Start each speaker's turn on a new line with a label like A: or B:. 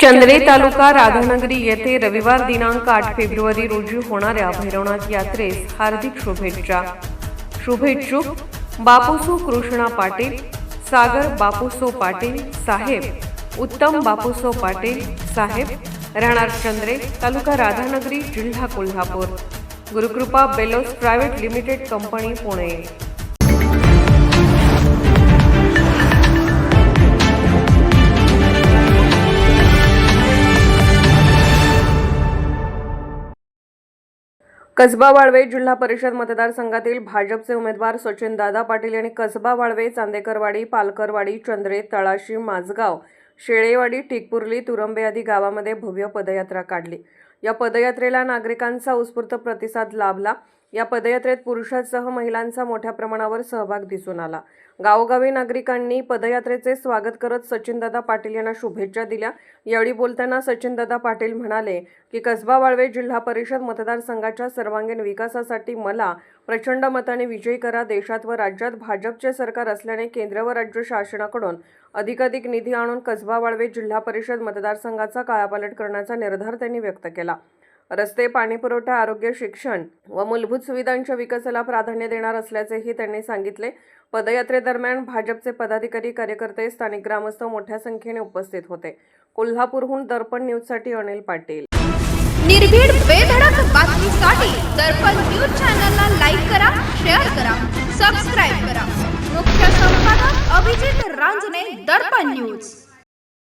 A: चंद्रे तालुका राधानगरी येथे रविवार दिनांक 8 फेब्रुवारी रोजी होणाऱ्या भैरवनाथ यात्रेस हार्दिक शुभेच्छुक बापूसो कृष्णा पाटील, सागर बापूसो पाटील साहेब, उत्तम बापूसो पाटील साहेब, राहणार चंद्रे, तालुका राधानगरी, जिल्हा Kolhapur. Gurukrupa bellows private limited company, Pune. Kasba Walwe जिल्हा परिषद मतदारसंघातील भाजपचे उमेदवार सचिनदादा पाटील यांनी कसबा वाळवे, चांदेकरवाडी, पालकरवाडी, चंद्रे, तळाशी, माझगाव, शेळेवाडी, टिकपुर्ली, तुरंबे आदी गावामध्ये भव्य पदयात्रा काढली. या पदयात्रेला नागरिकांचा उत्स्फूर्त प्रतिसाद लाभला. या पदयात्रेत पुरुषांसह महिलांचा मोठ्या प्रमाणावर सहभाग दिसून आला. गावोगावी नागरिकांनी पदयात्रेचे स्वागत करत सचिनदादा पाटील यांना शुभेच्छा दिल्या. यावेळी बोलताना सचिनदादा पाटील म्हणाले की कसबा वाळवे जिल्हा परिषद मतदारसंघाच्या सर्वांगीण विकासासाठी मला प्रचंड मताने विजयी करा. देशात व राज्यात भाजपचे सरकार असल्याने केंद्र व राज्य शासनाकडून अधिकाधिक निधी आणून कसबा वाळवे जिल्हा परिषद मतदारसंघाचा कायापालट करण्याचा निर्धार त्यांनी व्यक्त केला. रस्ते, पाणीपुरवठा, आरोग्य, शिक्षण व मूलभूत सुविधांच्या विकासाला प्राधान्य देणार असल्याचेही त्यांनी सांगितले. पदयात्रेदरम्यान भाजपचे पदाधिकारी, कार्यकर्ते, स्थानिक ग्रामस्थ मोठ्या संख्येने उपस्थित होते. कोल्हापूरहून दर्पण न्यूजसाठी अनिल पाटील.
B: निर्भीड बेधडक बातमीसाठी दर्पण न्यूज चॅनलला लाईक करा, शेअर करा, सबस्क्राईब करा. मुख्य संपादक अभिजित रांजणे, दर्पण न्यूज.